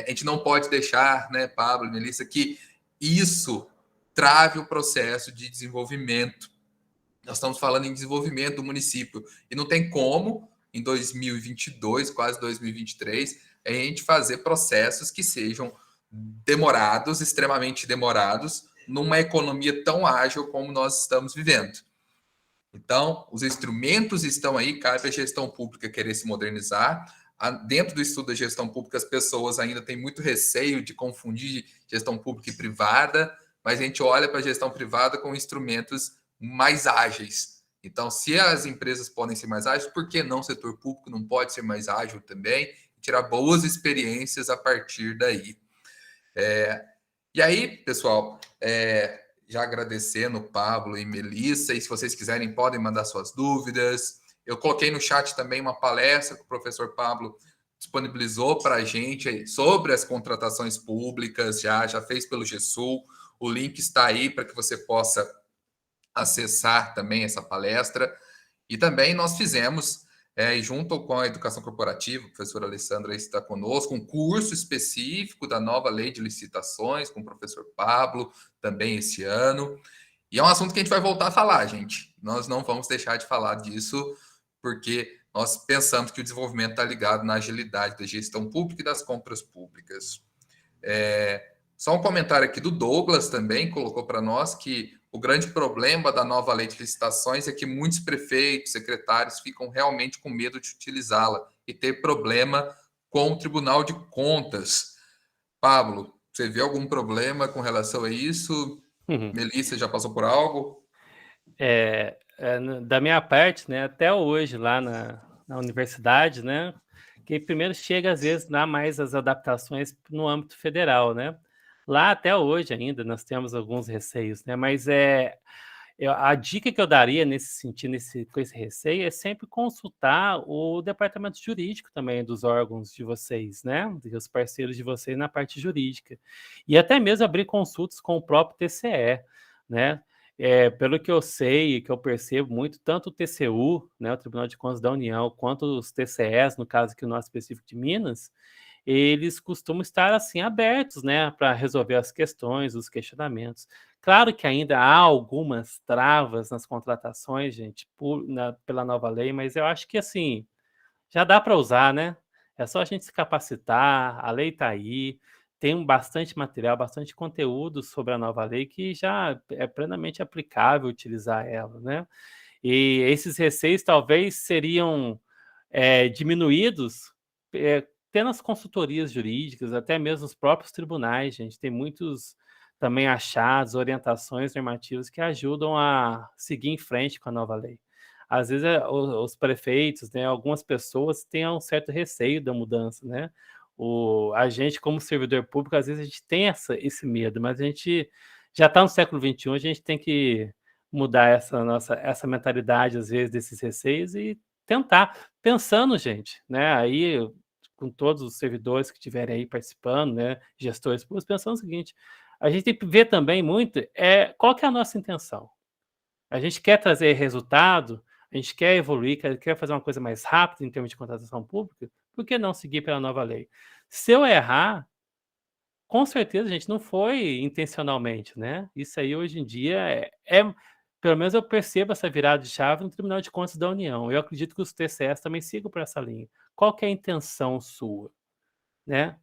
A gente não pode deixar, né, Pablo e Melissa, que isso trave o processo de desenvolvimento. Nós estamos falando em desenvolvimento do município e não tem como em 2022, quase 2023, é a gente fazer processos que sejam demorados, extremamente demorados, numa economia tão ágil como nós estamos vivendo. Então, os instrumentos estão aí, cabe a gestão pública querer se modernizar. Dentro do estudo da gestão pública, as pessoas ainda têm muito receio de confundir gestão pública e privada, mas a gente olha para a gestão privada com instrumentos mais ágeis. Então, se as empresas podem ser mais ágeis, por que não o setor público não pode ser mais ágil também? Tirar boas experiências a partir daí. E aí, pessoal, já agradecendo Pablo e Melissa, e se vocês quiserem podem mandar suas dúvidas. Eu coloquei no chat também uma palestra que o professor Pablo disponibilizou para a gente sobre as contratações públicas, já fez pelo GESUL. O link está aí para que você possa acessar também essa palestra. E também nós fizemos, junto com a Educação Corporativa, a professora Alessandra está conosco, um curso específico da nova lei de licitações com o professor Pablo, também esse ano. E é um assunto que a gente vai voltar a falar, gente. Nós não vamos deixar de falar disso, porque nós pensamos que o desenvolvimento está ligado na agilidade da gestão pública e das compras públicas. Só um comentário aqui do Douglas também, colocou para nós que o grande problema da nova lei de licitações é que muitos prefeitos, secretários ficam realmente com medo de utilizá-la e ter problema com o Tribunal de Contas. Pablo, você vê algum problema com relação a isso? Melissa, já passou por algo? Da minha parte, né, até hoje lá na universidade, né, que primeiro chega às vezes dá mais as adaptações no âmbito federal, né? Lá até hoje ainda nós temos alguns receios, né? Mas a dica que eu daria nesse sentido, com esse receio, é sempre consultar o departamento jurídico também dos órgãos de vocês, né? Dos parceiros de vocês na parte jurídica. E até mesmo abrir consultas com o próprio TCE, né? Pelo que eu sei e que eu percebo muito, tanto o TCU, né, o Tribunal de Contas da União, quanto os TCEs, no caso aqui o nosso específico de Minas, eles costumam estar assim abertos, né, para resolver as questões, os questionamentos. Claro que ainda há algumas travas nas contratações, gente, pela nova lei, mas eu acho que assim já dá para usar, né? É só a gente se capacitar, a lei está aí, tem bastante material, bastante conteúdo sobre a nova lei que já é plenamente aplicável utilizar ela, né? E esses receios talvez seriam diminuídos tendo as consultorias jurídicas, até mesmo os próprios tribunais, gente, tem muitos também achados, orientações normativas que ajudam a seguir em frente com a nova lei. Às vezes os prefeitos, né, algumas pessoas têm um certo receio da mudança, né? A gente, como servidor público, às vezes a gente tem esse medo, mas a gente já está no século XXI, a gente tem que mudar essa mentalidade, às vezes, desses receios e tentar, pensando, gente, né? Aí, com todos os servidores que estiverem aí participando, né? Gestores públicos, pensando o seguinte: a gente tem que ver também muito qual que é a nossa intenção. A gente quer trazer resultado, a gente quer evoluir, quer fazer uma coisa mais rápida em termos de contratação pública, por que não seguir pela nova lei? Se eu errar, com certeza, gente, não foi intencionalmente, né? Isso aí, hoje em dia, pelo menos eu percebo essa virada de chave no Tribunal de Contas da União. Eu acredito que os TCS também sigam por essa linha. Qual que é a intenção sua, né?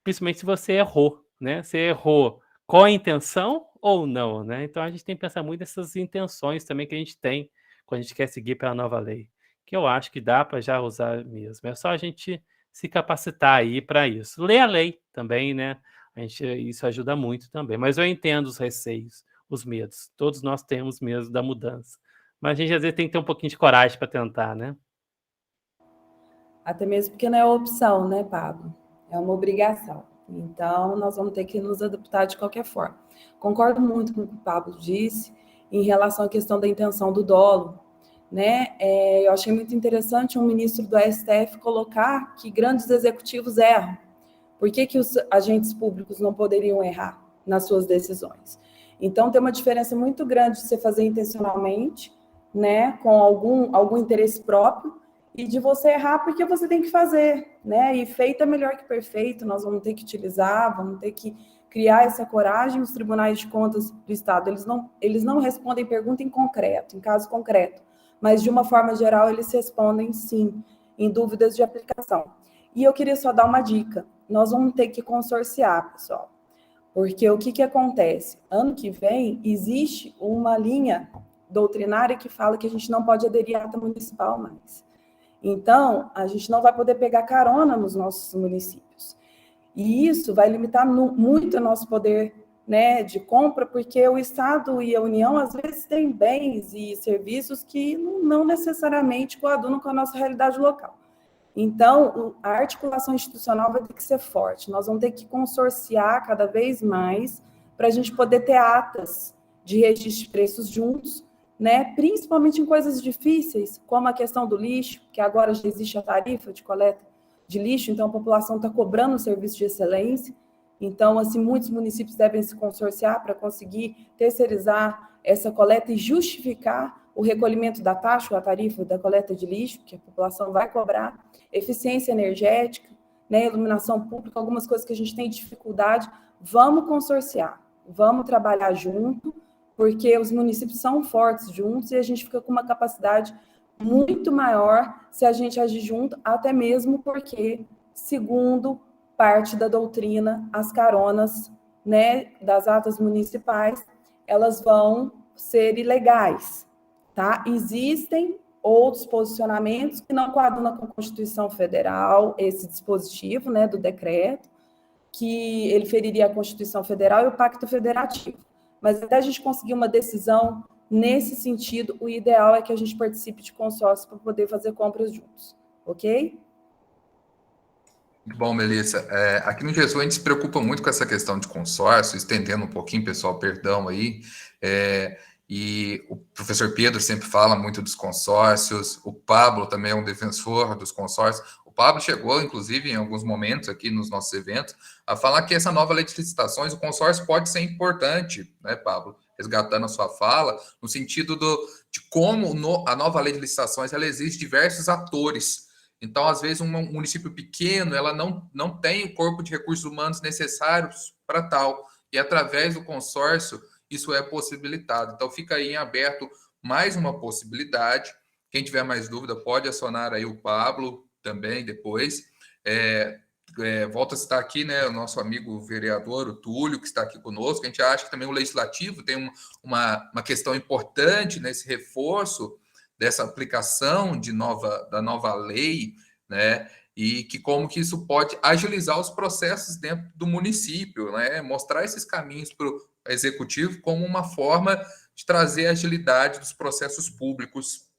Principalmente se você errou, né? Você errou com a intenção ou não, né? Então, a gente tem que pensar muito nessas intenções também que a gente tem quando a gente quer seguir pela nova lei, que eu acho que dá para já usar mesmo. É só a gente se capacitar aí para isso. Ler a lei também, né? Isso ajuda muito também. Mas eu entendo os receios, os medos. Todos nós temos medo da mudança. Mas a gente, às vezes, tem que ter um pouquinho de coragem para tentar, né? Até mesmo porque não é opção, né, Pablo? É uma obrigação. Então, nós vamos ter que nos adaptar de qualquer forma. Concordo muito com o que o Pablo disse em relação à questão da intenção do dolo, né? Eu achei muito interessante um ministro do STF colocar que grandes executivos erram. Por que os agentes públicos não poderiam errar nas suas decisões? Então, tem uma diferença muito grande de você fazer intencionalmente, né, com algum interesse próprio, e de você errar porque você tem que fazer, né? E feito é melhor que perfeito, nós vamos ter que utilizar, vamos ter que criar essa coragem. Os tribunais de contas do Estado, eles não respondem pergunta em concreto, em caso concreto, mas de uma forma geral eles respondem sim. em dúvidas de aplicação. E eu queria só dar uma dica. Nós vamos ter que consorciar, pessoal. Porque o que acontece? Ano que vem, existe uma linha doutrinária que fala que a gente não pode aderir à ata municipal mais. Então, a gente não vai poder pegar carona nos nossos municípios. E isso vai limitar muito o nosso poder, né, de compra, porque o Estado e a União, às vezes, têm bens e serviços que não necessariamente coadunam com a nossa realidade local. Então, a articulação institucional vai ter que ser forte. Nós vamos ter que consorciar cada vez mais para a gente poder ter atas de registro de preços juntos, né? Principalmente em coisas difíceis, como a questão do lixo, que agora já existe a tarifa de coleta de lixo, então a população está cobrando um serviço de excelência. Então, assim, muitos municípios devem se consorciar para conseguir terceirizar essa coleta e justificar o recolhimento da taxa ou a tarifa da coleta de lixo, que a população vai cobrar, eficiência energética, né, iluminação pública, algumas coisas que a gente tem dificuldade. Vamos consorciar, vamos trabalhar junto, porque os municípios são fortes juntos e a gente fica com uma capacidade muito maior se a gente agir junto, até mesmo porque, segundo parte da doutrina, as caronas, né, das atas municipais, elas vão ser ilegais, tá? Existem outros posicionamentos que não coadunam com a Constituição Federal, esse dispositivo, né, do decreto, que ele feriria a Constituição Federal e o Pacto Federativo. Mas até a gente conseguir uma decisão nesse sentido, o ideal é que a gente participe de consórcio para poder fazer compras juntos, ok? Muito bom, Melissa. Aqui no GESU a gente se preocupa muito com essa questão de consórcio, estendendo um pouquinho, pessoal, perdão aí. E o professor Pedro sempre fala muito dos consórcios, o Pablo também é um defensor dos consórcios. O Pablo chegou, inclusive, em alguns momentos aqui nos nossos eventos, a falar que essa nova lei de licitações, o consórcio pode ser importante, né, Pablo? Resgatando a sua fala, no sentido de como a nova lei de licitações ela exige diversos atores. Então, às vezes, um município pequeno ela não tem o corpo de recursos humanos necessários para tal. E através do consórcio, isso é possibilitado. Então, fica aí em aberto mais uma possibilidade. Quem tiver mais dúvida, pode acionar aí o Pablo também depois. Volto a citar aqui, né, o nosso amigo vereador, o Túlio, que está aqui conosco. A gente acha que também o Legislativo tem uma questão importante nesse reforço dessa aplicação da nova lei, né, e que como que isso pode agilizar os processos dentro do município, né, mostrar esses caminhos para o executivo como uma forma de trazer agilidade dos processos públicos